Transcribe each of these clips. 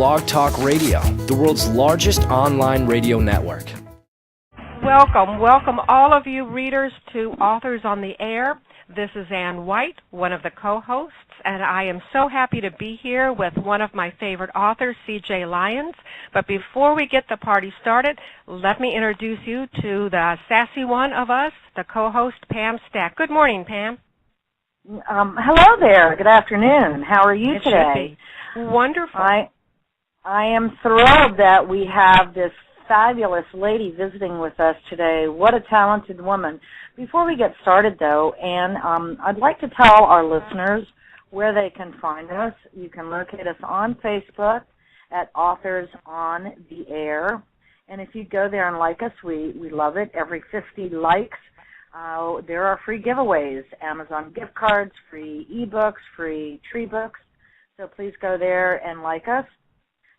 Blog Talk Radio, the world's largest online radio network. Welcome all of you readers to Authors on the Air. This is Ann White, one of the co-hosts, and I am so happy to be here with one of my favorite authors, C.J. Lyons. But before we get the party started, let me introduce you to the sassy one of us, the co-host, Pam Stack. Good morning, Pam. Hello there. Good afternoon. How are you today? Wonderful. I am thrilled that we have this fabulous lady visiting with us today. What a talented woman. Before we get started, though, Anne, I'd like to tell our listeners where they can find us. You can locate us on Facebook at Authors on the Air. And if you go there and like us, we love it. Every 50 likes, there are free giveaways, Amazon gift cards, free ebooks, free tree books. So please go there and like us.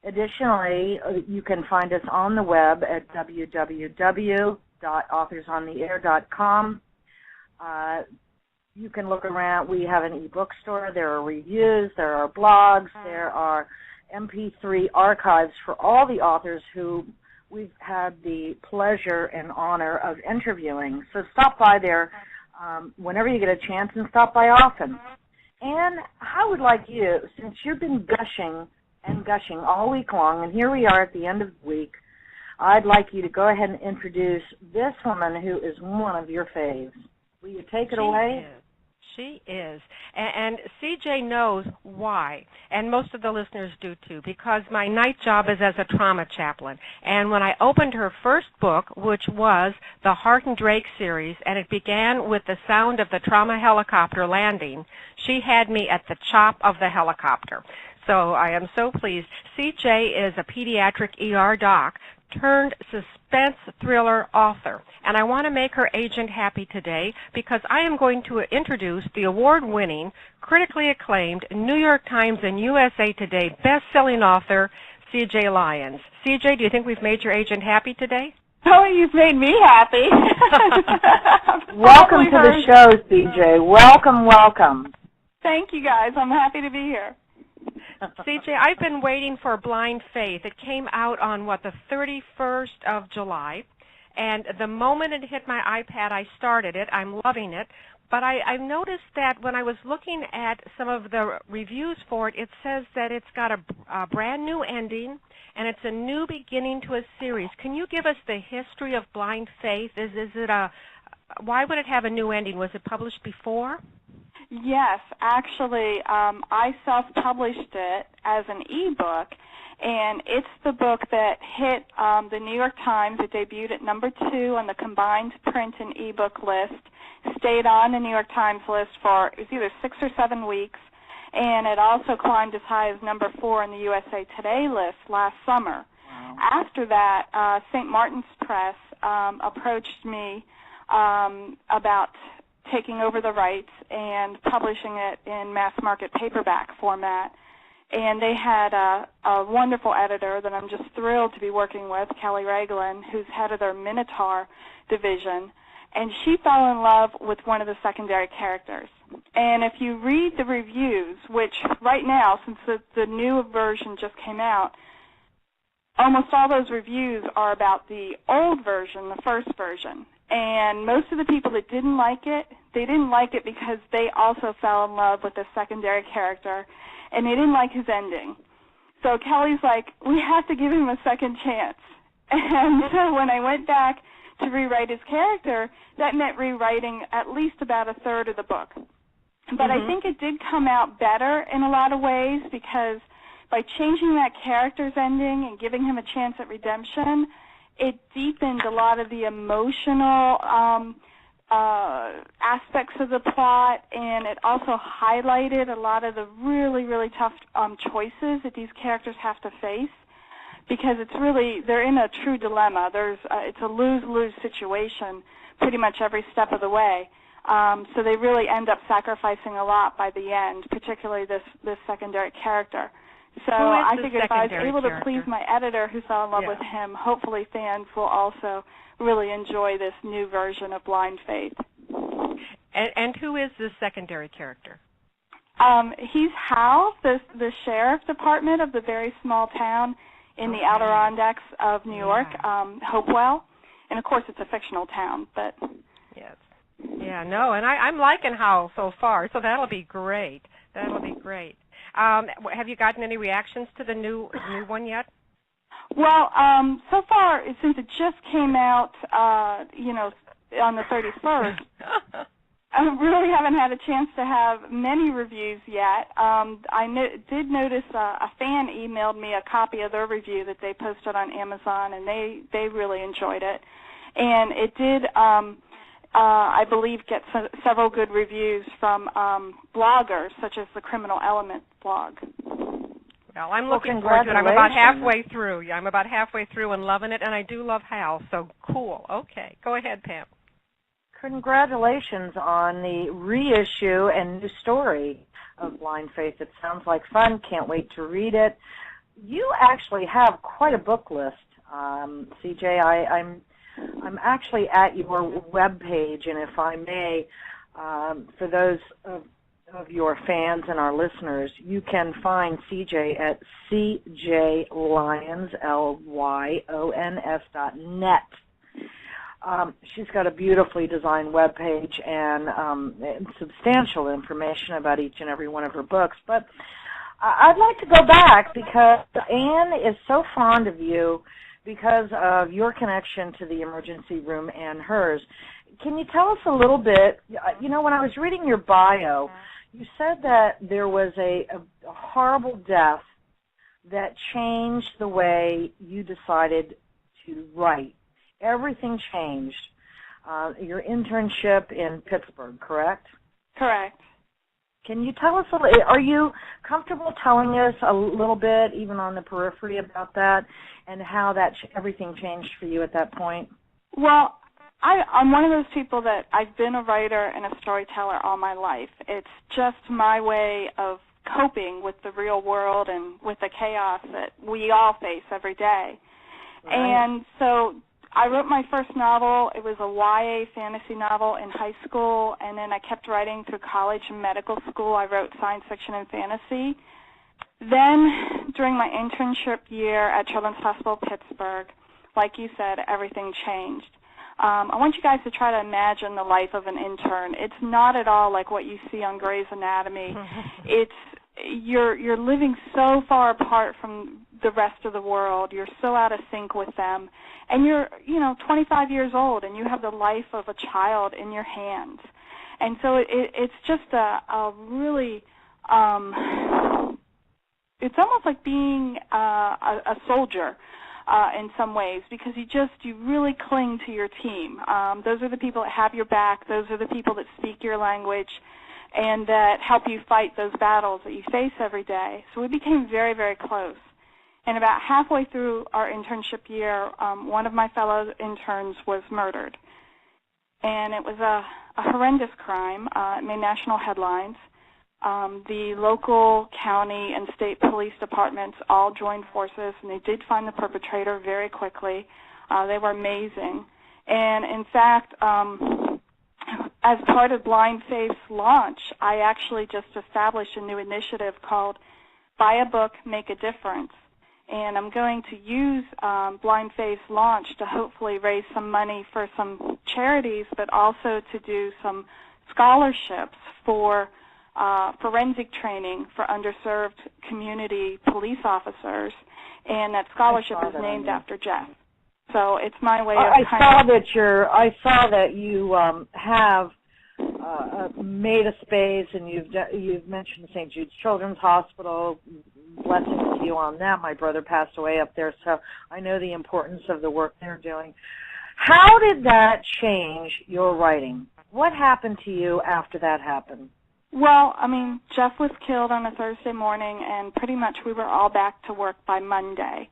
Additionally, you can find us on the web at www.authorsontheair.com. You can look around. We have an ebook store. There are reviews. There are blogs. There are MP3 archives for all the authors who we've had the pleasure and honor of interviewing. So stop by there whenever you get a chance, and stop by often. And I would like you, since you've been gushing and gushing all week long, and here we are at the end of the week, I'd like you to go ahead and introduce this woman who is one of your faves. Will you take it away? She is. And CJ knows why, and most of the listeners do too, because my night job is as a trauma chaplain. And when I opened her first book, which was the Hart and Drake series, and it began with the sound of the trauma helicopter landing, she had me at the chop of the helicopter. So I am so pleased. CJ is a pediatric ER doc turned suspense thriller author. And I want to make her agent happy today because I am going to introduce the award-winning, critically acclaimed, New York Times and USA Today best-selling author, C.J. Lyons. C.J., do you think we've made your agent happy today? Oh, you've made me happy. Welcome to the show, C.J. Welcome. Thank you, guys. I'm happy to be here. CJ, I've been waiting for Blind Faith. It came out on, the 31st of July, and the moment it hit my iPad, I started it. I'm loving it, but I've noticed that when I was looking at some of the reviews for it, it says that it's got a brand new ending, and it's a new beginning to a series. Can you give us the history of Blind Faith? Why would it have a new ending? Was it published before? Yes, actually, I self-published it as an ebook, and it's the book that hit the New York Times. It debuted at number 2 on the combined print and ebook list, stayed on the New York Times list for it was either 6 or 7 weeks, and it also climbed as high as number 4 on the USA Today list last summer. Wow. After that, St. Martin's Press approached me about taking over the rights and publishing it in mass market paperback format. And they had a wonderful editor that I'm just thrilled to be working with, Kelly Raglan, who's head of their Minotaur division. And she fell in love with one of the secondary characters. And if you read the reviews, which right now, since the new version just came out, almost all those reviews are about the old version, the first version. And most of the people that didn't like it, they didn't like it because they also fell in love with the secondary character, and they didn't like his ending. So Kelly's like, we have to give him a second chance. And so when I went back to rewrite his character, that meant rewriting at least about a third of the book. But I think it did come out better in a lot of ways because by changing that character's ending and giving him a chance at redemption, it deepened a lot of the emotional aspects of the plot, and it also highlighted a lot of the really, really tough choices that these characters have to face because they're in a true dilemma. It's a lose-lose situation pretty much every step of the way. So they really end up sacrificing a lot by the end, particularly this secondary character. So I figured if I was able to please my editor who fell in love with him, hopefully fans will also really enjoy this new version of Blind Faith. And who is this secondary character? He's Hal, the sheriff department of the very small town in the Adirondacks of New York, Hopewell. And, of course, it's a fictional town. But yes. Yeah, no, and I'm liking Hal so far, so that'll be great. That'll be great. Have you gotten any reactions to the new one yet? Well, so far, since it just came out, on the 31st, I really haven't had a chance to have many reviews yet. I did notice a fan emailed me a copy of their review that they posted on Amazon, and they really enjoyed it. And it did, I believe, get several good reviews from bloggers, such as the Criminal Element blog. Well, I'm looking forward to it. I'm about halfway through. Yeah, I'm about halfway through and loving it, and I do love Hal, so cool. Okay, go ahead, Pam. Congratulations on the reissue and new story of Blind Faith. It sounds like fun. Can't wait to read it. You actually have quite a book list, CJ. I'm actually at your webpage, and if I may, for those of your fans and our listeners, you can find CJ at cjlyons, lyons.net. She's got a beautifully designed webpage and substantial information about each and every one of her books. But I'd like to go back because Anne is so fond of you because of your connection to the emergency room and hers. Can you tell us a little bit, when I was reading your bio, you said that there was a horrible death that changed the way you decided to write. Everything changed. Your internship in Pittsburgh, correct? Correct. Can you tell us a little, are you comfortable telling us a little bit, even on the periphery, about that and how that everything changed for you at that point? Well, I'm one of those people that I've been a writer and a storyteller all my life. It's just my way of coping with the real world and with the chaos that we all face every day. Right. And so I wrote my first novel. It was a YA fantasy novel in high school, and then I kept writing through college and medical school. I wrote science fiction and fantasy. Then, during my internship year at Children's Hospital Pittsburgh, like you said, everything changed. I want you guys to try to imagine the life of an intern. It's not at all like what you see on Grey's Anatomy. You're living so far apart from the rest of the world. You're so out of sync with them. And you're, 25 years old, and you have the life of a child in your hands. And so it's just a really, it's almost like being a soldier in some ways, because you really cling to your team. Those are the people that have your back. Those are the people that speak your language and that help you fight those battles that you face every day. So we became very, very close. And about halfway through our internship year, one of my fellow interns was murdered. And it was a horrendous crime. It made national headlines. The local, county, and state police departments all joined forces, and they did find the perpetrator very quickly. They were amazing. And, in fact, as part of Blind Faith's launch, I actually just established a new initiative called Buy a Book, Make a Difference. And I'm going to use Blind Faith's launch to hopefully raise some money for some charities, but also to do some scholarships for forensic training for underserved community police officers. And that scholarship is named after Jeff. So it's my way of I saw that you have made a space, and you've mentioned St. Jude's Children's Hospital. Blessings to you on that. My brother passed away up there, so I know the importance of the work they're doing. How did that change your writing? What happened to you after that happened? Well, Jeff was killed on a Thursday morning, and pretty much we were all back to work by Monday,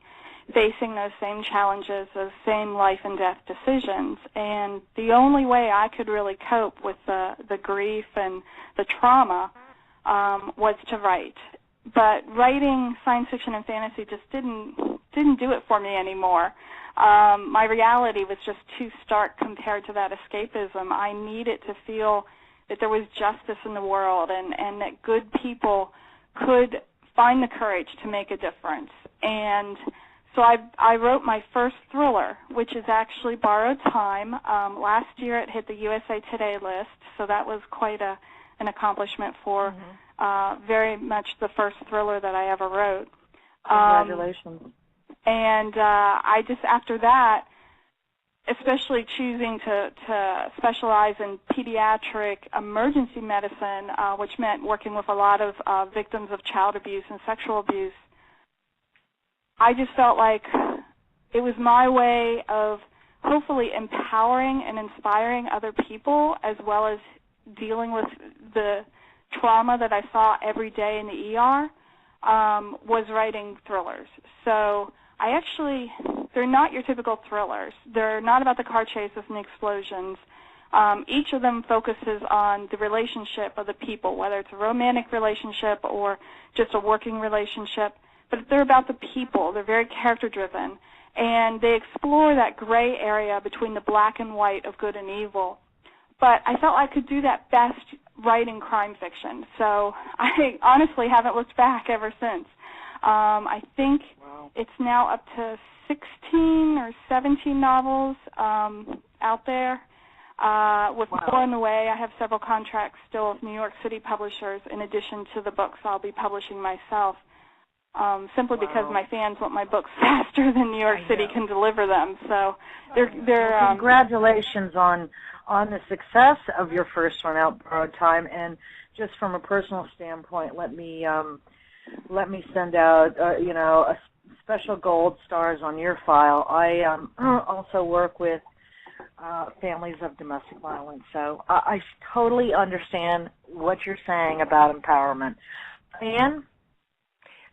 facing those same challenges, those same life and death decisions. And the only way I could really cope with the grief and the trauma was to write. But writing science fiction and fantasy just didn't do it for me anymore. My reality was just too stark compared to that escapism. I needed to feel that there was justice in the world, and that good people could find the courage to make a difference. And so I wrote my first thriller, which is actually Borrowed Time. Last year it hit the USA Today list, so that was quite an accomplishment for very much the first thriller that I ever wrote. Congratulations. And I just, after that, especially choosing to specialize in pediatric emergency medicine, which meant working with a lot of victims of child abuse and sexual abuse, I just felt like it was my way of hopefully empowering and inspiring other people, as well as dealing with the trauma that I saw every day in the ER, was writing thrillers. So they're not your typical thrillers. They're not about the car chases and the explosions. Each of them focuses on the relationship of the people, whether it's a romantic relationship or just a working relationship. But they're about the people. They're very character-driven. And they explore that gray area between the black and white of good and evil. But I felt I could do that best writing crime fiction. So I honestly haven't looked back ever since. I think it's now up to 16 or 17 novels out there. With 4 on the way, I have several contracts still with New York City publishers in addition to the books I'll be publishing myself, simply because my fans want my books faster than New York City can deliver them. So they're congratulations on the success of your first one out, Borrowed Time. And just from a personal standpoint, let me send out a special gold stars on your file. I also work with families of domestic violence, so I totally understand what you're saying about empowerment. Anne?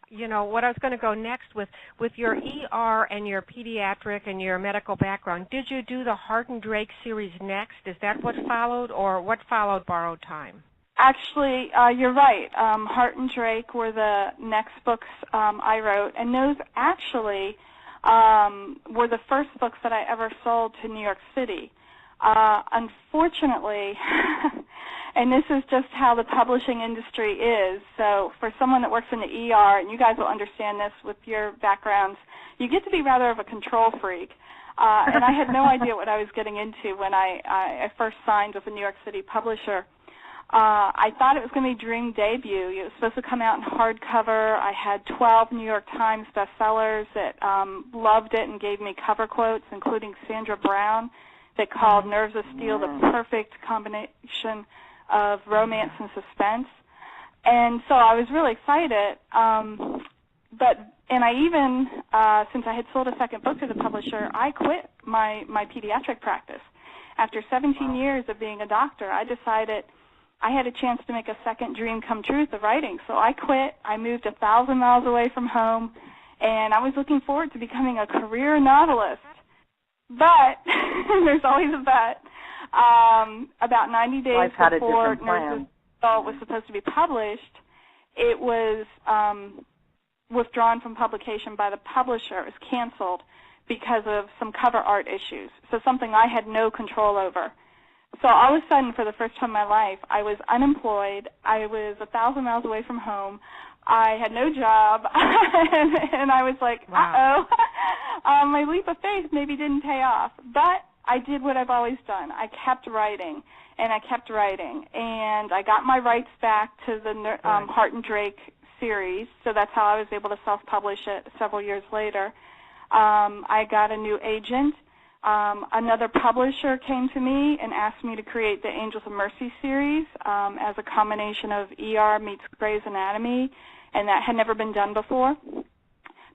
What I was going to go next with your ER and your pediatric and your medical background, did you do the Hart and Drake series next? Is that what followed, or what followed Borrowed Time? Actually, you're right. Hart and Drake were the next books I wrote, and those actually were the first books that I ever sold to New York City. Unfortunately, and this is just how the publishing industry is, so for someone that works in the ER, and you guys will understand this with your backgrounds, you get to be rather of a control freak. And I had no idea what I was getting into when I first signed with a New York City publisher. I thought it was going to be dream debut. It was supposed to come out in hardcover. I had 12 New York Times bestsellers that loved it and gave me cover quotes, including Sandra Brown, that called Nerves of Steel the perfect combination of romance and suspense. And so I was really excited. And I even, since I had sold a second book to the publisher, I quit my pediatric practice. After 17 years of being a doctor, I decided I had a chance to make a second dream come true with the writing. So I quit. I moved 1,000 miles away from home, and I was looking forward to becoming a career novelist. But, there's always a but, about 90 days before Nerves of Steel was supposed to be published, it was withdrawn from publication by the publisher. It was canceled because of some cover art issues, so something I had no control over. So all of a sudden, for the first time in my life, I was unemployed. I was 1,000 miles away from home. I had no job, and I was like, uh-oh, my leap of faith maybe didn't pay off. But I did what I've always done. I kept writing, and I kept writing, and I got my rights back to the Hart and Drake series, so that's how I was able to self-publish it several years later. I got a new agent. Another publisher came to me and asked me to create the Angels of Mercy series as a combination of ER meets Grey's Anatomy, and that had never been done before.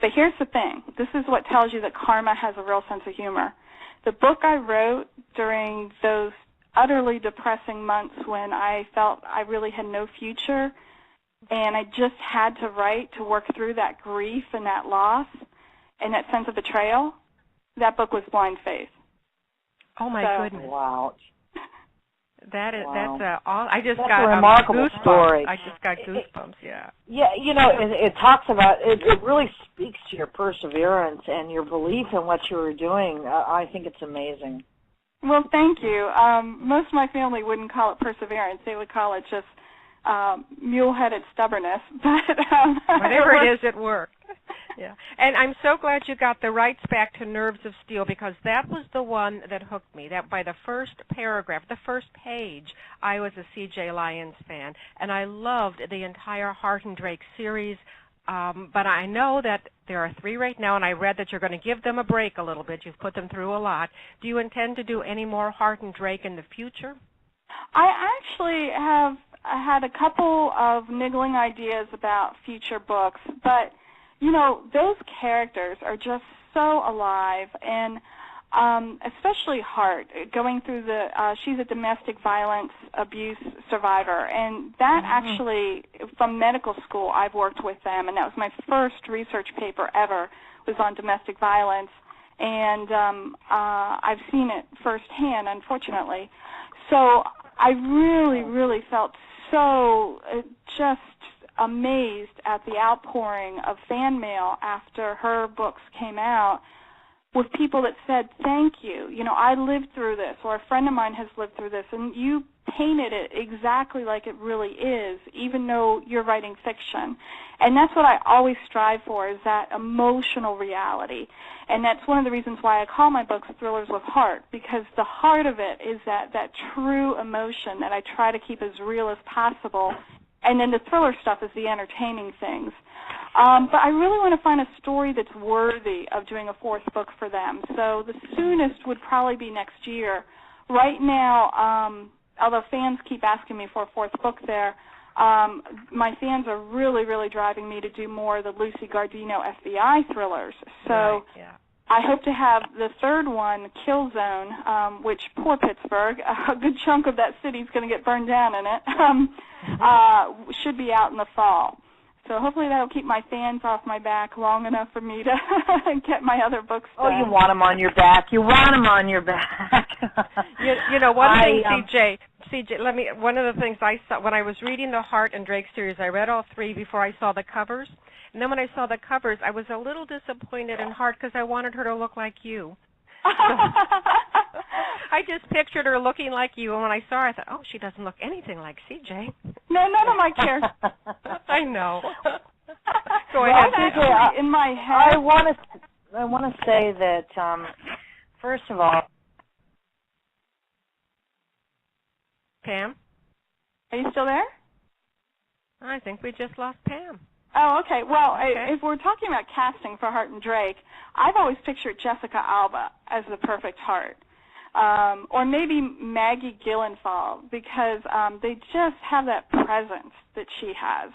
But here's the thing. This is what tells you that karma has a real sense of humor. The book I wrote during those utterly depressing months when I felt I really had no future, and I just had to write to work through that grief and that loss and that sense of betrayal, that book was Blind Faith. Oh, my goodness. Wow. That's wow. I just that's got a remarkable goosebumps. story. I just got goosebumps, yeah. Yeah, it talks about, it really speaks to your perseverance and your belief in what you were doing. I think it's amazing. Well, thank you. Most of my family wouldn't call it perseverance. They would call it just mule-headed stubbornness. But whatever it is, it worked. Yeah. And I'm so glad you got the rights back to Nerves of Steel, because that was the one that hooked me. That by the first paragraph, the first page, I was a C.J. Lyons fan, and I loved the entire Hart and Drake series. But I know that there are 3 right now, and I read that you're going to give them a break a little bit. You've put them through a lot. Do you intend to do any more Hart and Drake in the future? I actually have had a couple of niggling ideas about future books, but, you know, those characters are just so alive, and especially Hart, going through she's a domestic violence abuse survivor, and that actually, from medical school, I've worked with them, and that was my first research paper ever, was on domestic violence, and I've seen it firsthand, unfortunately. So I really, really felt so just amazed at the outpouring of fan mail after her books came out, with people that said, thank you, you know, I lived through this, or a friend of mine has lived through this, and you painted it exactly like it really is, even though you're writing fiction. And that's what I always strive for, is that emotional reality. And that's one of the reasons why I call my books Thrillers with Heart, because the heart of it is that true emotion that I try to keep as real as possible. And then the thriller stuff is the entertaining things. But I really want to find a story that's worthy of doing a 4th book for them. So the soonest would probably be next year. Right now, although fans keep asking me for a 4th book there, my fans are really, really driving me to do more of the Lucy Gardino FBI thrillers. So right, yeah. I hope to have the 3rd one, Kill Zone, which, poor Pittsburgh, a good chunk of that city is going to get burned down in it, should be out in the fall. So hopefully that will keep my fans off my back long enough for me to get my other books done. Oh, you want them on your back. You want them on your back. you know, one thing, CJ, one of the things I saw when I was reading the Hart and Drake series, I read all 3 before I saw the covers. And then when I saw the covers, I was a little disappointed in Hart because I wanted her to look like you. I just pictured her looking like you, and when I saw her, I thought, oh, she doesn't look anything like CJ. No, none of my characters. I know. Go ahead. Actually, in my head, I want to say that, first of all, Pam? Are you still there? I think we just lost Pam. Oh, okay. Well, okay. If we're talking about casting for Hart and Drake, I've always pictured Jessica Alba as the perfect Hart. Or maybe Maggie Gyllenhaal, because they just have that presence that she has,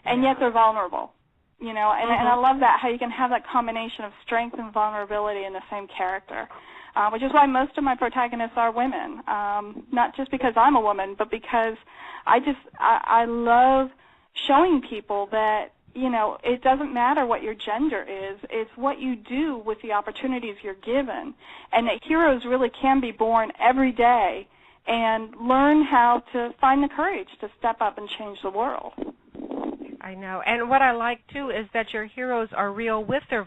and yet they're vulnerable, you know, and I love that, how you can have that combination of strength and vulnerability in the same character, which is why most of my protagonists are women, not just because I'm a woman, but because I love showing people that, you know, it doesn't matter what your gender is. It's what you do with the opportunities you're given, and that heroes really can be born every day and learn how to find the courage to step up and change the world. I know. And what I like, too, is that your heroes are real with their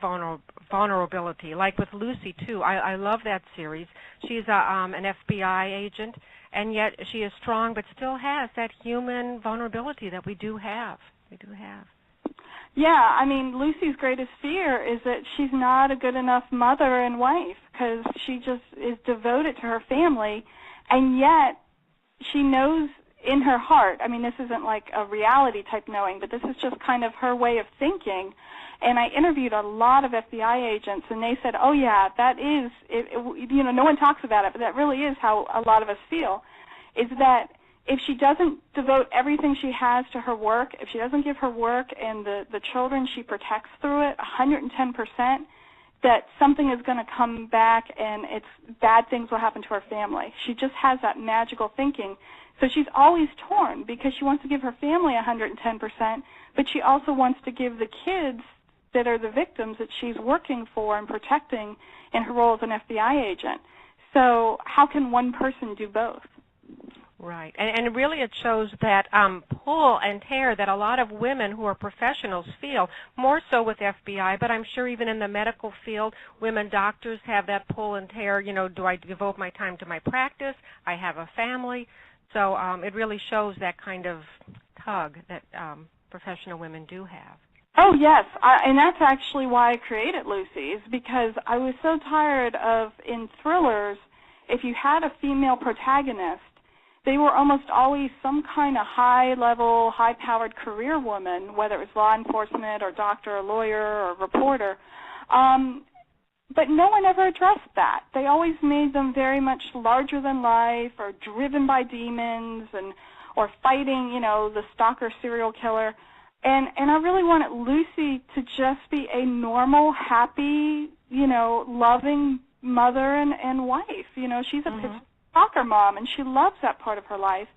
vulnerability, like with Lucy, too. I love that series. She's an FBI agent, and yet she is strong but still has that human vulnerability that we do have. We do have. Yeah, I mean, Lucy's greatest fear is that she's not a good enough mother and wife, because she just is devoted to her family, and yet she knows in her heart, I mean, this isn't like a reality type knowing, but this is just kind of her way of thinking. And I interviewed a lot of FBI agents, and they said, oh, yeah, that is, you know, no one talks about it, but that really is how a lot of us feel, is that if she doesn't devote everything she has to her work, if she doesn't give her work and the children she protects through it 110%, that something is going to come back and bad things will happen to her family. She just has that magical thinking. So she's always torn because she wants to give her family 110%, but she also wants to give the kids that are the victims that she's working for and protecting in her role as an FBI agent. So how can one person do both? Right, and really it shows that pull and tear that a lot of women who are professionals feel, more so with FBI, but I'm sure even in the medical field, women doctors have that pull and tear, do I devote my time to my practice? I have a family. So it really shows that kind of tug that professional women do have. Oh, yes, and that's actually why I created Lucy's, because I was so tired of, in thrillers, if you had a female protagonist, they were almost always some kind of high-level, high-powered career woman, whether it was law enforcement or doctor or lawyer or reporter. But no one ever addressed that. They always made them very much larger than life or driven by demons or fighting, the stalker serial killer. And I really wanted Lucy to just be a normal, happy, loving mother and wife. She's a Pittsburgh soccer mom, and she loves that part of her life.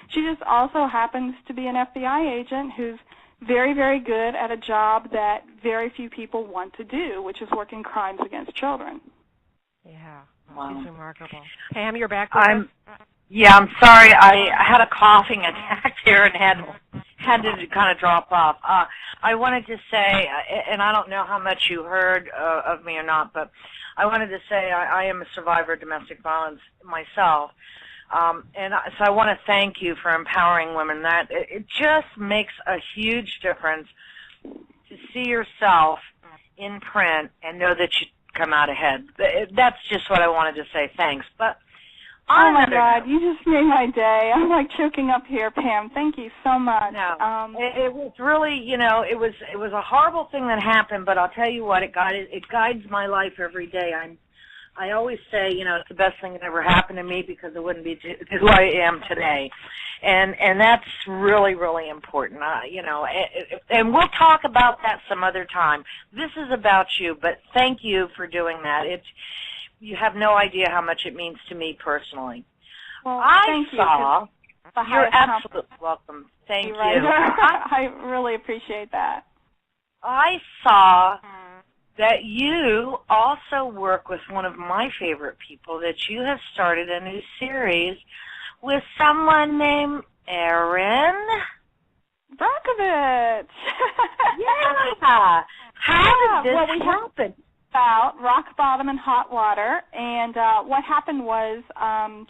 She just also happens to be an FBI agent who's very, very good at a job that very few people want to do, which is working crimes against children. Yeah, wow. She's remarkable. Pam, you're back with us? Yeah, I'm sorry. I had a coughing attack here and had to kind of drop off. I wanted to say, and I don't know how much you heard of me or not, but I wanted to say I am a survivor of domestic violence myself. So I want to thank you for empowering women. That it just makes a huge difference to see yourself in print and know that you come out ahead. That's just what I wanted to say. Thanks. But oh my God, you just made my day. I'm like choking up here, Pam. Thank you so much. No, it was really, it was a horrible thing that happened. But I'll tell you what, it guides my life every day. I always say, it's the best thing that ever happened to me because it wouldn't be who I am today. And that's really, really important, and we'll talk about that some other time. This is about you, but thank you for doing that. You have no idea how much it means to me personally. Well, thank you. You're absolutely welcome. Thank you. I really appreciate that. I saw that you also work with one of my favorite people, that you have started a new series with someone named Erin Brockovich. Yeah. How did this happen? About rock bottom and hot water, and what happened was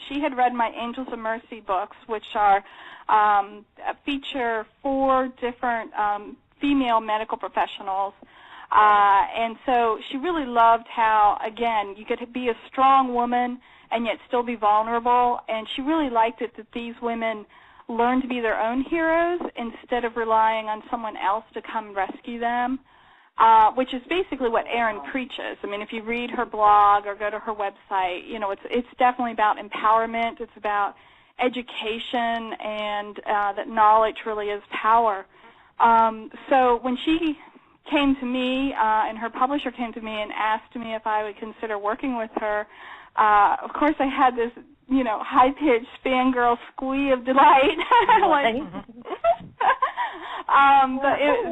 she had read my Angels of Mercy books, which are feature 4 different female medical professionals. And so she really loved how, again, you could be a strong woman and yet still be vulnerable. And she really liked it that these women learned to be their own heroes instead of relying on someone else to come rescue them, which is basically what Erin preaches. I mean, if you read her blog or go to her website, it's definitely about empowerment. It's about education, and that knowledge really is power. So when she came to me, and her publisher came to me and asked me if I would consider working with her, of course I had this, high-pitched fangirl squee of delight.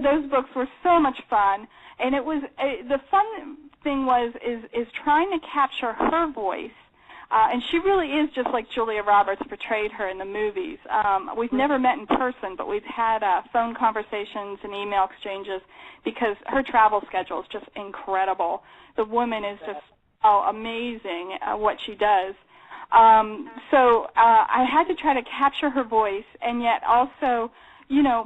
Those books were so much fun, and it was the fun thing is trying to capture her voice. And she really is just like Julia Roberts portrayed her in the movies. We've never met in person, but we've had phone conversations and email exchanges because her travel schedule is just incredible. The woman is just amazing at what she does. So I had to try to capture her voice and yet also,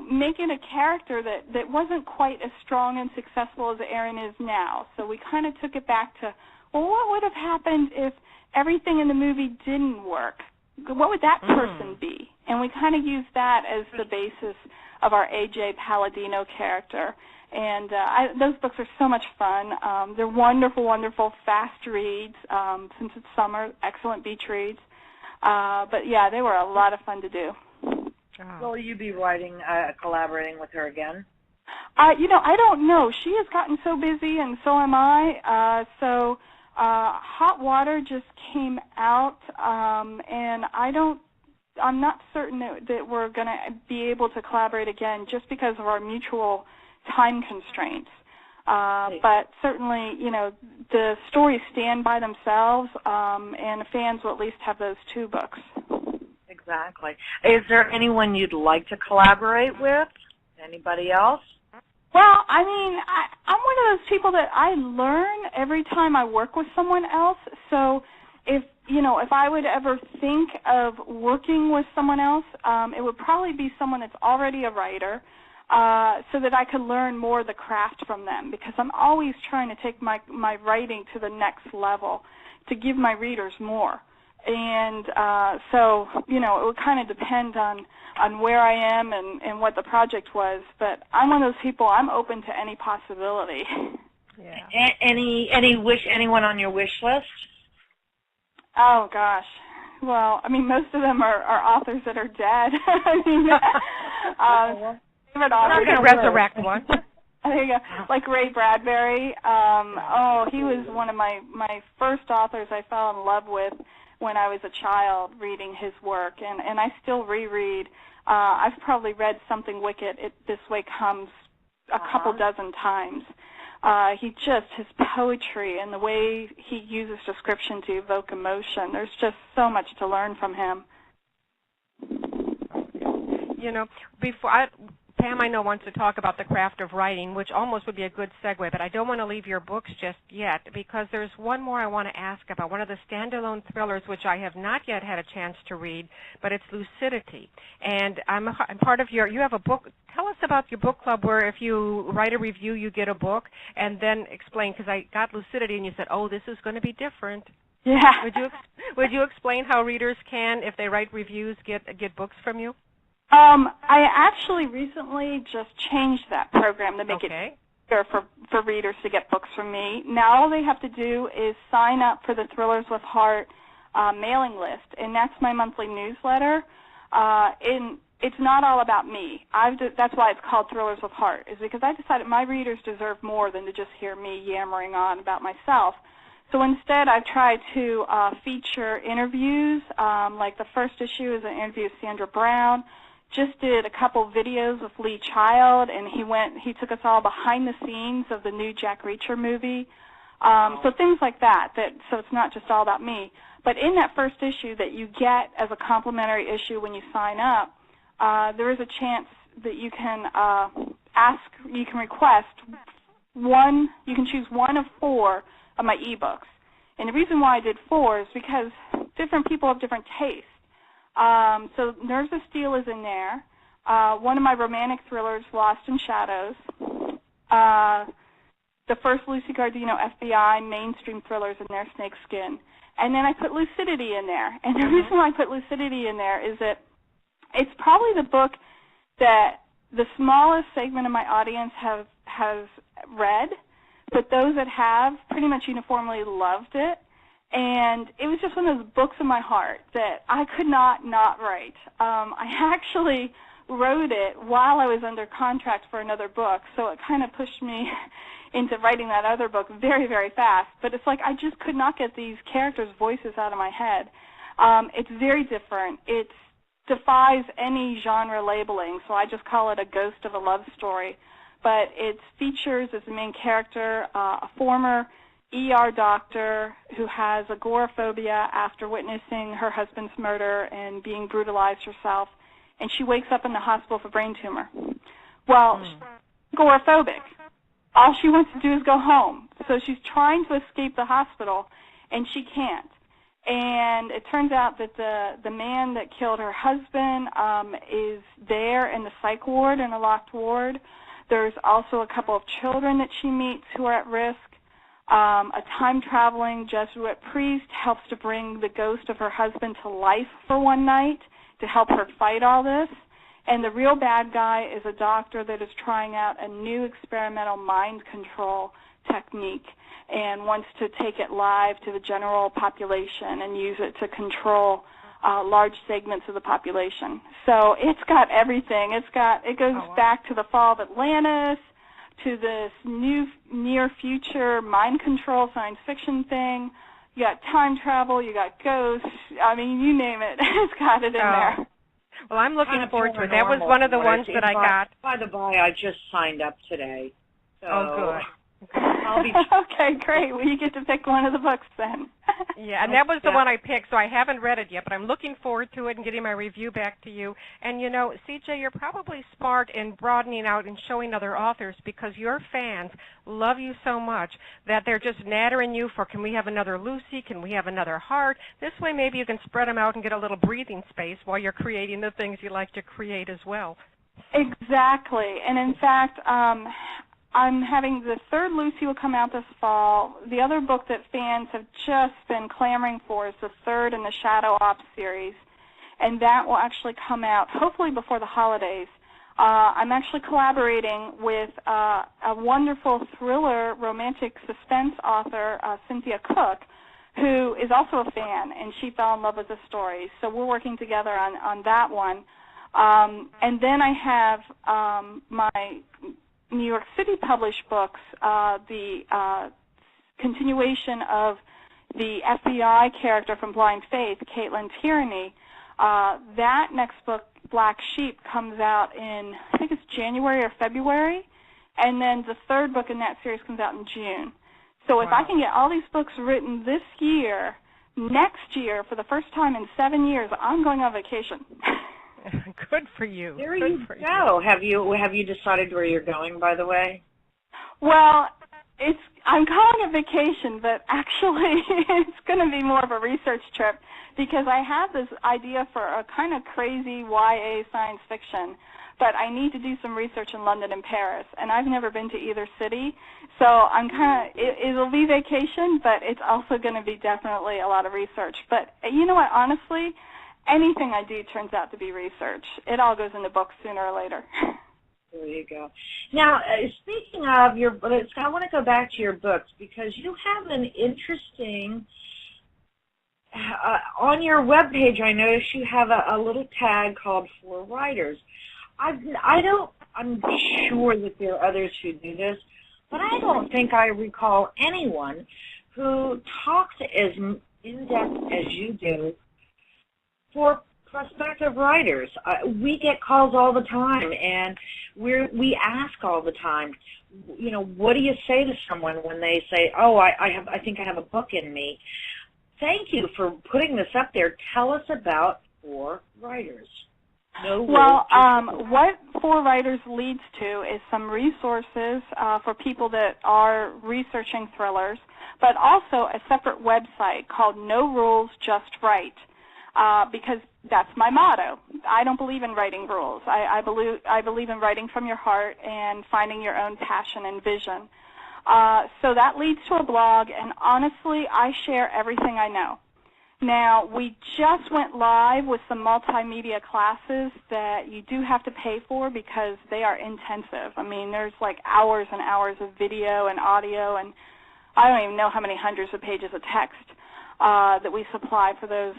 make it a character that wasn't quite as strong and successful as Erin is now. So we kind of took it back to, well, what would have happened if everything in the movie didn't work? What would that person be? And we kind of used that as the basis of our A.J. Palladino character. And those books are so much fun. They're wonderful, wonderful, fast reads. Since it's summer, excellent beach reads. But, yeah, they were a lot of fun to do. Will you be collaborating with her again? I don't know. She has gotten so busy, and so am I. Hot Water just came out, and I'm not certain that we're going to be able to collaborate again just because of our mutual time constraints. But certainly, the stories stand by themselves, and fans will at least have those 2 books. Exactly. Is there anyone you'd like to collaborate with? Anybody else? Well, I mean, I'm one of those people that I learn every time I work with someone else. So if I would ever think of working with someone else, it would probably be someone that's already a writer, so that I could learn more of the craft from them, because I'm always trying to take my writing to the next level to give my readers more. And so, it would kind of depend on where I am and what the project was. But I'm one of those people, I'm open to any possibility. Yeah. Anyone on your wish list? Oh, gosh. Well, I mean, most of them are authors that are dead. I mean, favorite authors. We're going to resurrect one. There you go. Like Ray Bradbury. He was one of my first authors I fell in love with when I was a child, reading his work, and I still reread. I've probably read Something Wicked, This Way Comes a couple dozen times. His poetry and the way he uses description to evoke emotion, there's just so much to learn from him. Pam, I know, wants to talk about the craft of writing, which almost would be a good segue, but I don't want to leave your books just yet, because there's one more I want to ask about, one of the standalone thrillers, which I have not yet had a chance to read, but it's Lucidity. And I'm part of you have a book. Tell us about your book club, where if you write a review, you get a book, and then explain, because I got Lucidity, and you said, oh, this is going to be different. Yeah. Would you explain how readers can, if they write reviews, get books from you? I actually recently just changed that program to make it easier for readers to get books from me. Now all they have to do is sign up for the Thrillers with Heart mailing list, and that's my monthly newsletter. It's not all about me. That's why it's called Thrillers with Heart, is because I decided my readers deserve more than to just hear me yammering on about myself. So instead, I've tried to feature interviews. Like the first issue is an interview with Sandra Brown. Just did a couple videos with Lee Child, and he took us all behind the scenes of the new Jack Reacher movie. So things like that, so it's not just all about me. But in that first issue that you get as a complimentary issue when you sign up, there is a chance that you can request you can choose one of 4 of my ebooks. And the reason why I did 4 is because different people have different tastes. So Nerves of Steel is in there. One of my romantic thrillers, Lost in Shadows. The first Lucy Gardino FBI mainstream thrillers in there, Snakeskin. And then I put Lucidity in there. And the reason why I put Lucidity in there is that it's probably the book that the smallest segment of my audience has read, but those that have pretty much uniformly loved it. And it was just one of those books in my heart that I could not write. I actually wrote it while I was under contract for another book, so it kind of pushed me into writing that other book very, very fast. But it's like I just could not get these characters' voices out of my head. It's very different. It defies any genre labeling, so I just call it a ghost of a love story. But it features as the main character a former ER doctor who has agoraphobia after witnessing her husband's murder and being brutalized herself, and she wakes up in the hospital with a brain tumor. Well, she's agoraphobic. All she wants to do is go home. So she's trying to escape the hospital, and she can't. And it turns out that the man that killed her husband is there in the psych ward, in a locked ward. There's also a couple of children that she meets who are at risk. A time-traveling Jesuit priest helps to bring the ghost of her husband to life for one night to help her fight all this. And the real bad guy is a doctor that is trying out a new experimental mind control technique and wants to take it live to the general population and use it to control large segments of the population. So it's got everything. It goes back to the fall of Atlantis, to this new near future mind control science fiction thing. You got time travel, you got ghosts. I mean, you name it. It's got it in there. Well, I'm looking forward to it. That was one of the ones that I got. By the by, I just signed up today. So good. I'll be okay, great. Well, you get to pick one of the books then. Yeah, and that was the one I picked, so I haven't read it yet, but I'm looking forward to it and getting my review back to you. And, you know, CJ, you're probably smart in broadening out and showing other authors because your fans love you so much that they're just nattering you for, can we have another Lucy? Can we have another Heart? This way maybe you can spread them out and get a little breathing space while you're creating the things you like to create as well. Exactly. And, in fact, I'm having the third Lucy will come out this fall. The other book that fans have just been clamoring for is the third in the Shadow Ops series, and that will actually come out hopefully before the holidays. I'm actually collaborating with a wonderful thriller romantic suspense author, Cynthia Cook, who is also a fan, and she fell in love with the story. So we're working together on that one. And then I have my New York City published books, the continuation of the FBI character from Blind Faith, Caitlin Tierney. That next book, Black Sheep, comes out in, I think it's January or February, and then the third book in that series comes out in June. So if I can get all these books written this year, next year, for the first time in 7 years, I'm going on vacation. Good for you. There you go. Have you decided where you're going, by the way? Well, I'm calling it vacation, but actually it's going to be more of a research trip because I have this idea for a kind of crazy YA science fiction, but I need to do some research in London and Paris, and I've never been to either city, so I'm it'll be vacation, but it's also going to be definitely a lot of research. But you know what, honestly, anything I do turns out to be research. It all goes into books sooner or later. There you go. Now, speaking of your books, I want to go back to your books because you have an interesting, on your webpage I noticed you have a little tag called For Writers. I'm sure that there are others who do this, but I don't think I recall anyone who talks as in-depth as you do for prospective writers. We get calls all the time, and we ask all the time, you know, what do you say to someone when they say, oh, I think I have a book in me? Thank you for putting this up there. Tell us about For Writers. Well, what For Writers leads to is some resources for people that are researching thrillers, but also a separate website called No Rules, Just Write. Because that's my motto. I don't believe in writing rules. I believe in writing from your heart and finding your own passion and vision. So that leads to a blog, and honestly, I share everything I know. Now, we just went live with some multimedia classes that you do have to pay for because they are intensive. I mean, there's like hours and hours of video and audio, and I don't even know how many hundreds of pages of text that we supply for those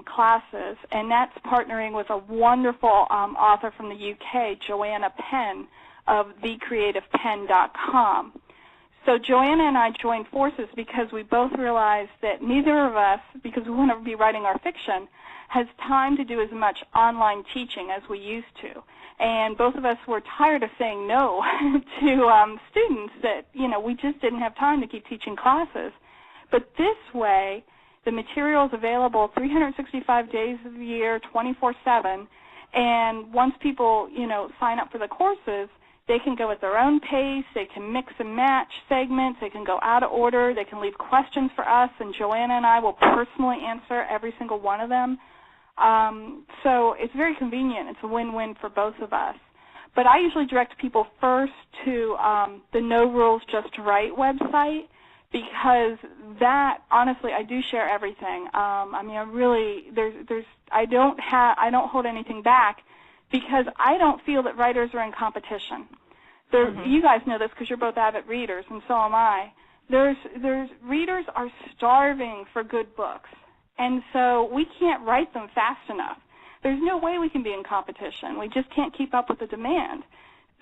classes, and that's partnering with a wonderful author from the UK, Joanna Penn of thecreativepenn.com. So Joanna and I joined forces because we both realized that neither of us, because we want to be writing our fiction, has time to do as much online teaching as we used to. And both of us were tired of saying no to students that, you know, we just didn't have time to keep teaching classes. But this way, the material is available 365 days of the year, 24/7, and once people, you know, sign up for the courses, they can go at their own pace, they can mix and match segments, they can go out of order, they can leave questions for us, and Joanna and I will personally answer every single one of them. So it's very convenient. It's a win-win for both of us. But I usually direct people first to the No Rules, Just Write website, because that, honestly, I do share everything. I mean, I really, I don't hold anything back because I don't feel that writers are in competition. You guys know this because you're both avid readers, and so am I. Readers are starving for good books, and so we can't write them fast enough. There's no way we can be in competition. We just can't keep up with the demand.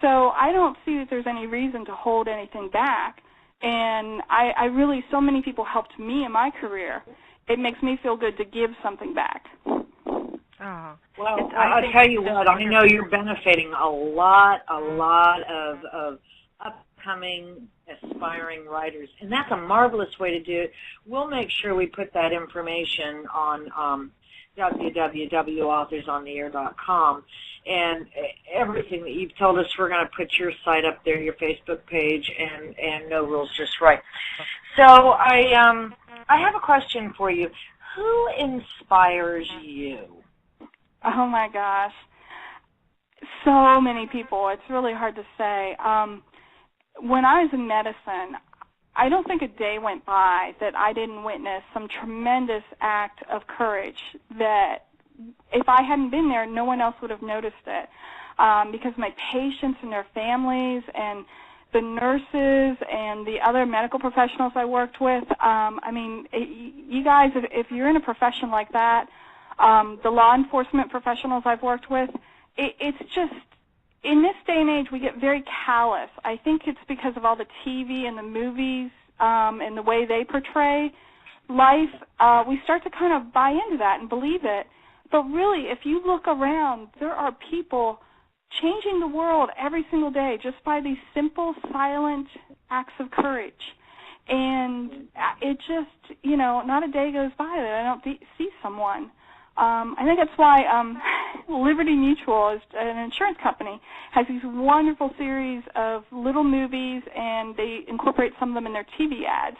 So I don't see that there's any reason to hold anything back. And I really, so many people helped me in my career. It makes me feel good to give something back. Oh. Well, I'll tell you what, I know you're benefiting a lot of upcoming aspiring writers, and that's a marvelous way to do it. We'll make sure we put that information on www.authorsontheair.com, and everything that you've told us. We're going to put your site up there, your Facebook page, and No Rules, Just Right. So I have a question for you. Who inspires you? Oh, my gosh. So many people. It's really hard to say. When I was in medicine, I don't think a day went by that I didn't witness some tremendous act of courage that if I hadn't been there, no one else would have noticed it. Because my patients and their families and the nurses and the other medical professionals I worked with, you guys, if you're in a profession like that, the law enforcement professionals I've worked with, it's just, in this day and age, we get very callous. I think it's because of all the TV and the movies and the way they portray life. We start to kind of buy into that and believe it. But really, if you look around, there are people changing the world every single day just by these simple, silent acts of courage. And it just, not a day goes by that I don't see someone. I think that's why Liberty Mutual, is an insurance company, has these wonderful series of little movies, and they incorporate some of them in their TV ads,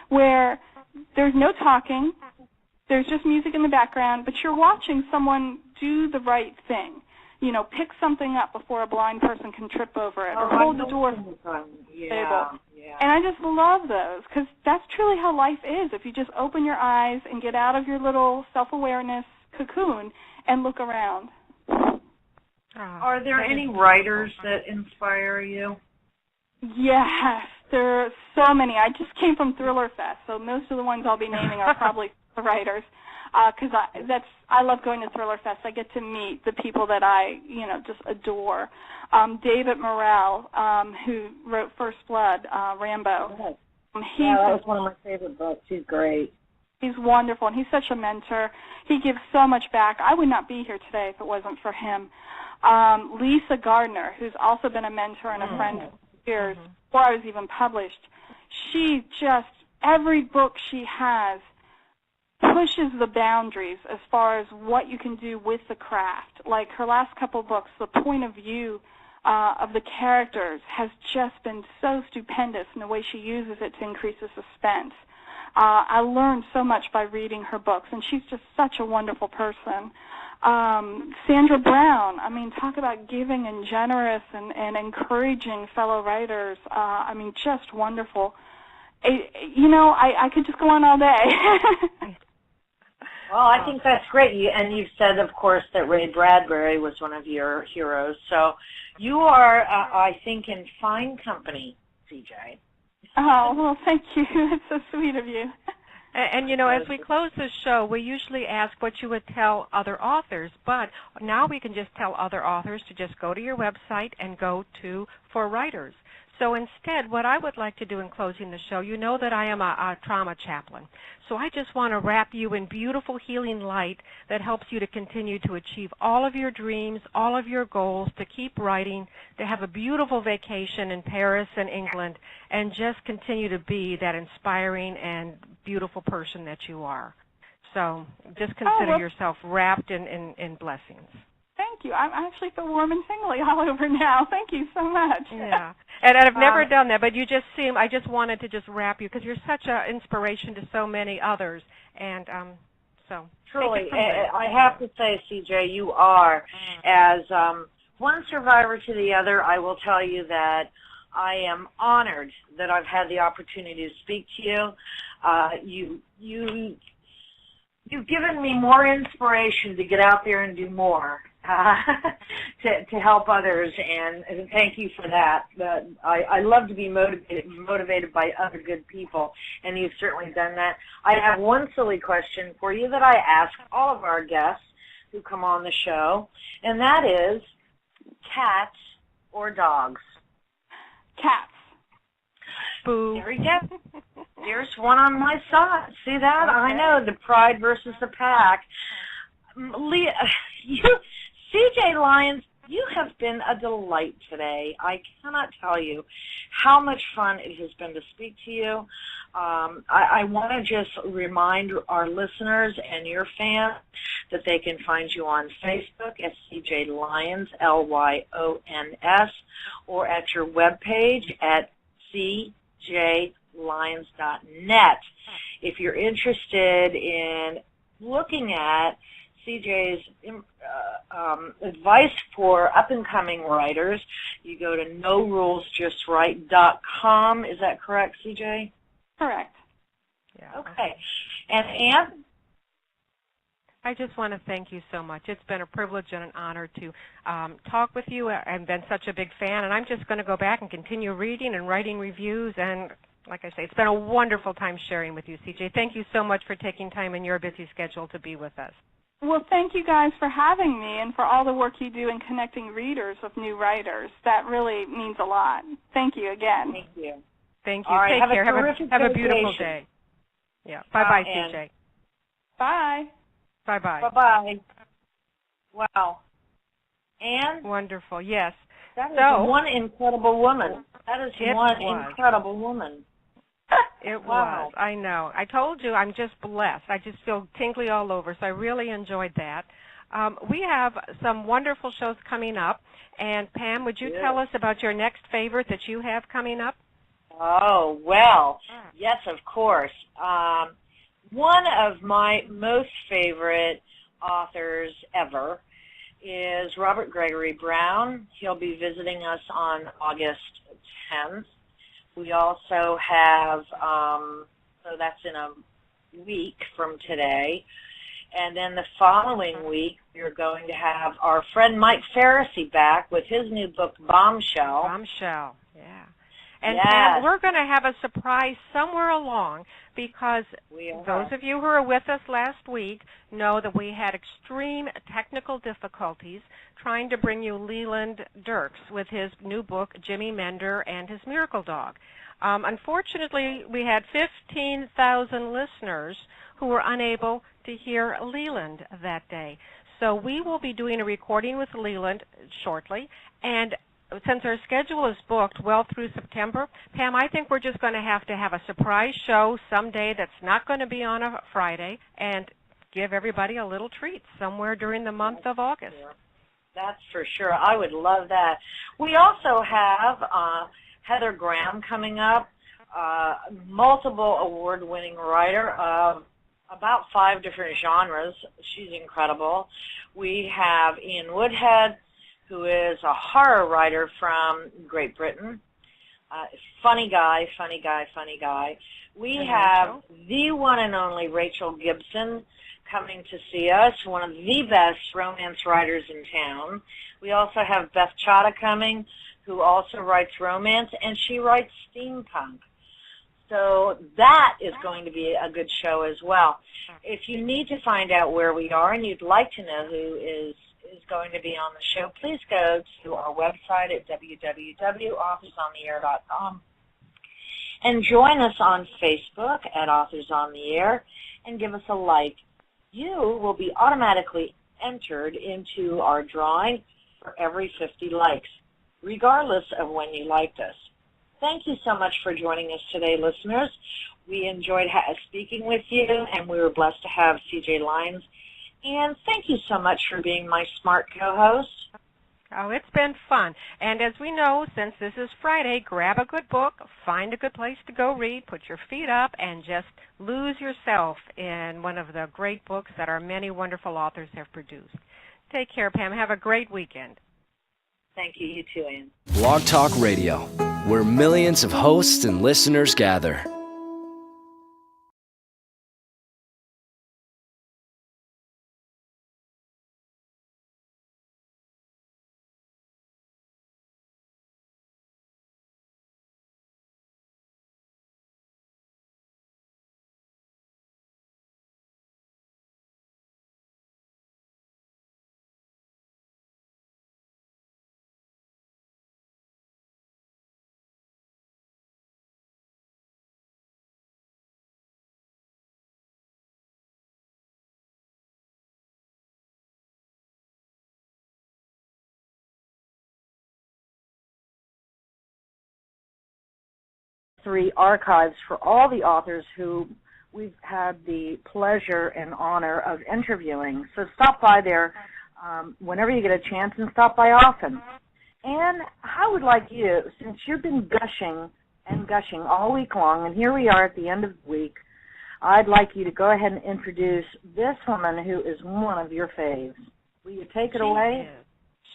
where there's no talking, there's just music in the background, but you're watching someone do the right thing. Pick something up before a blind person can trip over it, or hold the door stable. Yeah. And I just love those, because that's truly how life is. If you just open your eyes and get out of your little self-awareness cocoon and look around. Are there any writers that inspire you? Yes, there are so many. I just came from Thriller Fest, so most of the ones I'll be naming are probably the writers. Because I love going to Thriller Fest. I get to meet the people that I just adore. David Morrell, who wrote First Blood, Rambo. That was one of my favorite books. He's great. He's wonderful, and he's such a mentor. He gives so much back. I would not be here today if it wasn't for him. Lisa Gardner, who's also been a mentor and a friend for years before I was even published. She just, every book she has pushes the boundaries as far as what you can do with the craft. Like her last couple books, the point of view of the characters has just been so stupendous in the way she uses it to increase the suspense. I learned so much by reading her books, and she's just such a wonderful person. Sandra Brown, talk about giving and generous and encouraging fellow writers. Just wonderful. I could just go on all day. Well, I think that's great. And you've said, of course, that Ray Bradbury was one of your heroes. So you are, I think, in fine company, CJ. Oh, well, thank you. It's so sweet of you. And as we close the show, we usually ask what you would tell other authors, but now we can just tell other authors to just go to your website and go to For Writers. So instead, what I would like to do in closing the show, you know that I am a trauma chaplain. So I just want to wrap you in beautiful healing light that helps you to continue to achieve all of your dreams, all of your goals, to keep writing, to have a beautiful vacation in Paris and England, and just continue to be that inspiring and beautiful person that you are. So just consider yourself wrapped in blessings. Thank you. I actually feel warm and tingly all over now. Thank you so much. Yeah. And I've never done that, but you just seem, I just wanted to just wrap you because you're such an inspiration to so many others. And so. Truly, I have to say, CJ, you are. As one survivor to the other, I will tell you that I am honored that I've had the opportunity to speak to you. You've given me more inspiration to get out there and do more. To help others, and thank you for that. I love to be motivated by other good people, and you've certainly done that. I have one silly question for you that I ask all of our guests who come on the show, and that is cats or dogs? Cats. Boo. There we go. There's one on my side. See that? Okay. I know, the pride versus the pack. CJ Lyons, You have been a delight today. I cannot tell you how much fun it has been to speak to you. I want to just remind our listeners and your fans that they can find you on Facebook at CJ Lyons, Lyons, or at your webpage at cjlyons.net. If you're interested in looking at CJ's advice for up-and-coming writers, you go to norulesjustwrite.com. Is that correct, CJ? Correct. Yeah. Okay. And Ann? I just want to thank you so much. It's been a privilege and an honor to talk with you. I've been such a big fan, and I'm just going to go back and continue reading and writing reviews. And like I say, it's been a wonderful time sharing with you, CJ. Thank you so much for taking time in your busy schedule to be with us. Well, thank you guys for having me and for all the work you do in connecting readers with new writers. That really means a lot. Thank you again. Thank you. Thank you. All right, Take care. Have a beautiful day. Yeah. Bye-bye, CJ. Bye. Bye-bye. Bye-bye. Wow. Ann? Wonderful. Yes. That is one incredible woman. That is one incredible woman. It Wow. was. I know. I told you I'm just blessed. I just feel tingly all over, so I really enjoyed that. We have some wonderful shows coming up. And, Pam, would you tell us about your next favorite that you have coming up? Oh, well, yes, of course. One of my most favorite authors ever is Robert Gregory Brown. He'll be visiting us on August 10th. We also have, so that's in a week from today, and then the following week we're going to have our friend Mike Ferrisy back with his new book, Bombshell. Bombshell, yeah. And yes. Pam, we're going to have a surprise somewhere along because those of you who were with us last week know that we had extreme technical difficulties trying to bring you Leland Dirks with his new book, Jimmy Mender and His Miracle Dog. Unfortunately, we had 15,000 listeners who were unable to hear Leland that day. So we will be doing a recording with Leland shortly, and since our schedule is booked well through September, Pam, I think we're just going to have a surprise show someday that's not going to be on a Friday and give everybody a little treat somewhere during the month of August. That's for sure. I would love that. We also have Heather Graham coming up, multiple award-winning writer of about 5 different genres. She's incredible. We have Ian Woodhead, who is a horror writer from Great Britain. Funny guy. We have the one and only Rachel Gibson coming to see us, one of the best romance writers in town. We also have Beth Chada coming, who also writes romance, and she writes steampunk. So that is going to be a good show as well. If you need to find out where we are and you'd like to know who is going to be on the show, please go to our website at www.authorsontheair.com and join us on Facebook at Authors on the Air and give us a like. You will be automatically entered into our drawing for every 50 likes, regardless of when you liked us. Thank you so much for joining us today, listeners. We enjoyed speaking with you, and we were blessed to have CJ Lyons. And thank you so much for being my smart co-host. Oh, it's been fun. And as we know, since this is Friday, grab a good book, find a good place to go read, put your feet up, and just lose yourself in one of the great books that our many wonderful authors have produced. Take care, Pam. Have a great weekend. Thank you. You too, Ann. Blog Talk Radio, where millions of hosts and listeners gather. 3 archives for all the authors who we've had the pleasure and honor of interviewing. So stop by there whenever you get a chance, and stop by often. And I would like you, since you've been gushing and gushing all week long, and here we are at the end of the week, I'd like you to go ahead and introduce this woman who is one of your faves. Will you take it away?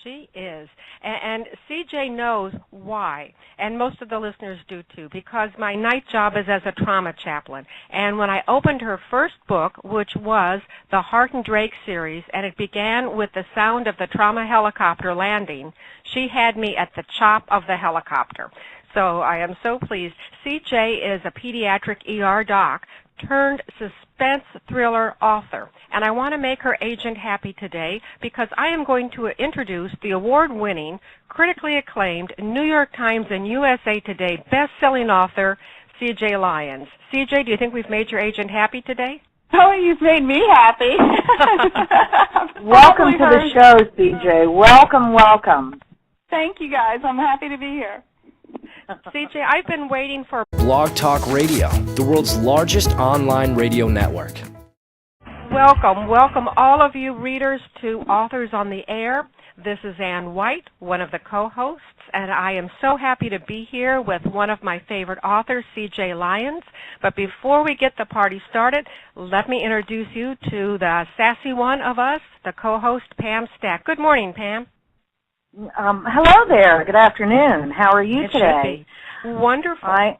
She is. And CJ knows why, and most of the listeners do too, because my night job is as a trauma chaplain. And when I opened her first book, which was the Hart and Drake series, and it began with the sound of the trauma helicopter landing, she had me at the chop of the helicopter. So I am so pleased. CJ is a pediatric ER doc turned suspense thriller author. And I want to make her agent happy today because I am going to introduce the award-winning, critically acclaimed, New York Times and USA Today best-selling author, CJ Lyons. CJ, do you think we've made your agent happy today? Oh, you've made me happy. Welcome to the show, CJ. Welcome, welcome. Thank you, guys. I'm happy to be here. CJ, I've been waiting for Blog Talk Radio, the world's largest online radio network. Welcome all of you readers to Authors on the Air. This is Ann White, one of the co-hosts, and I am so happy to be here with one of my favorite authors, CJ Lyons. But before we get the party started, let me introduce you to the sassy one of us, the co-host, Pam Stack. Good morning, Pam. Hello there. Good afternoon. How are you today? Should be wonderful. I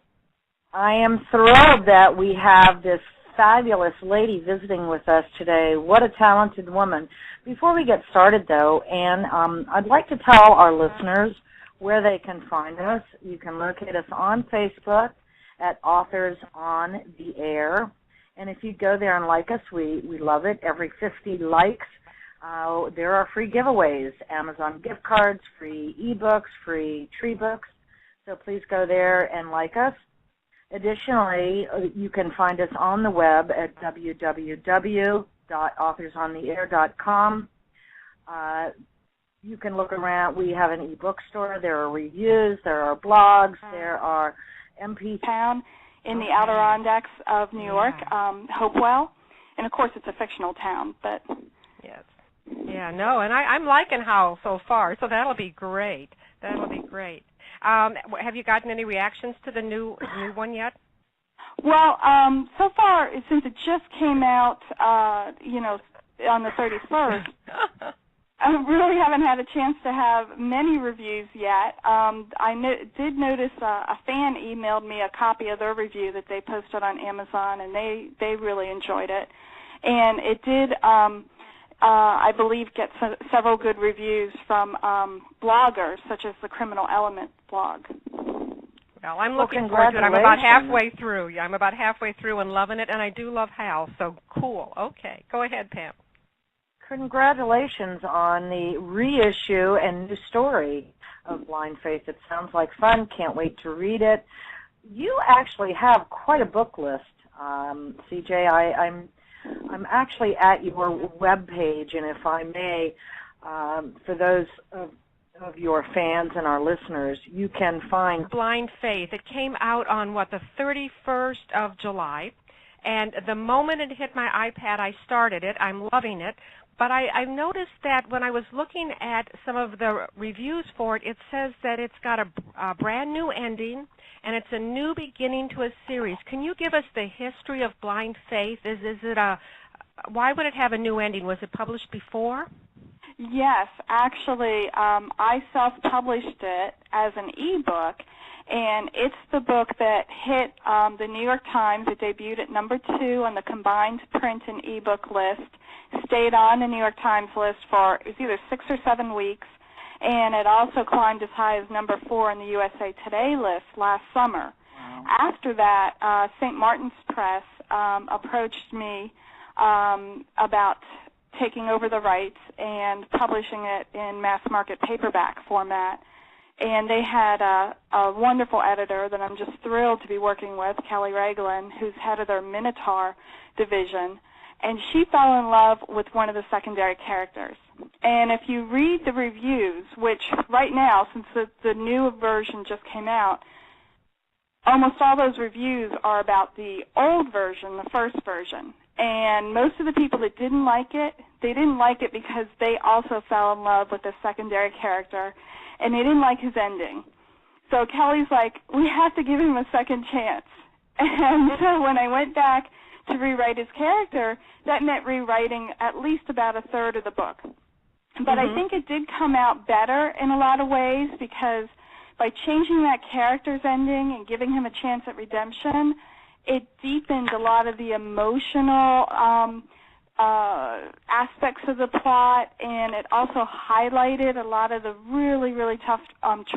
am thrilled that we have this fabulous lady visiting with us today. What a talented woman. Before we get started, though, Ann, I'd like to tell our listeners where they can find us. You can locate us on Facebook at Authors on the Air. And if you go there and like us, we love it. Every 50 likes, there are free giveaways, Amazon gift cards, free ebooks, free tree books. So please go there and like us. Additionally, you can find us on the web at www.authorsontheair.com. You can look around. We have an ebook store. There are reviews. There are blogs. There are MP town in the Adirondacks of New York, Hopewell. And, of course, it's a fictional town, but... Yes. Yeah, no, and I'm liking how so far, so that'll be great. That'll be great. Have you gotten any reactions to the new one yet? Well, so far, since it just came out, on the 31st, I really haven't had a chance to have many reviews yet. I did notice a fan emailed me a copy of their review that they posted on Amazon, and they really enjoyed it. And it did... I believe, get several good reviews from bloggers, such as the Criminal Element blog. Well, I'm looking forward to it. I'm about halfway through. Yeah, I'm about halfway through and loving it, and I do love Hal, so cool. Okay, go ahead, Pam. Congratulations on the reissue and new story of Blind Faith. It sounds like fun. Can't wait to read it. You actually have quite a book list, CJ. I'm actually at your webpage, and if I may, for those of your fans and our listeners, you can find Blind Faith. It came out on, the 31st of July, and the moment it hit my iPad, I started it. I'm loving it, but I noticed that when I was looking at some of the reviews for it, it says that it's got a brand new ending, and it's a new beginning to a series. Can you give us the history of Blind Faith? Is it why would it have a new ending? Was it published before? Yes, actually, I self-published it as an ebook, and it's the book that hit the New York Times. It debuted at number 2 on the combined print and ebook list, stayed on the New York Times list for, it was either 6 or 7 weeks, and it also climbed as high as number 4 on the USA Today list last summer. Wow. After that, St. Martin's Press approached me about taking over the rights and publishing it in mass market paperback format. And they had a wonderful editor that I'm just thrilled to be working with, Kelly Raglan, who's head of their Minotaur division. And she fell in love with one of the secondary characters. And if you read the reviews, which right now, since the new version just came out, almost all those reviews are about the old version, the first version. And most of the people that didn't like it, they didn't like it because they also fell in love with the secondary character, and they didn't like his ending. So Kelly's like, we have to give him a second chance. And so when I went back to rewrite his character, that meant rewriting at least about a third of the book. But I think it did come out better in a lot of ways because by changing that character's ending and giving him a chance at redemption, it deepened a lot of the emotional aspects of the plot, and it also highlighted a lot of the really, really tough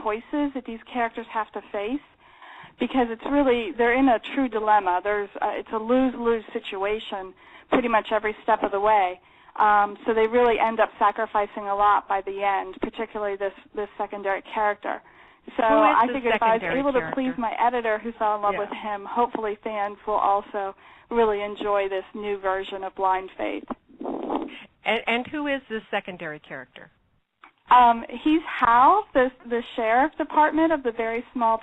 choices that these characters have to face, because they're in a true dilemma. It's a lose-lose situation pretty much every step of the way. So they really end up sacrificing a lot by the end, particularly this secondary character. So I figured if I was able to please my editor who fell in love with him, hopefully fans will also really enjoy this new version of Blind Faith. And who is this secondary character? He's Hal, the sheriff department of the very small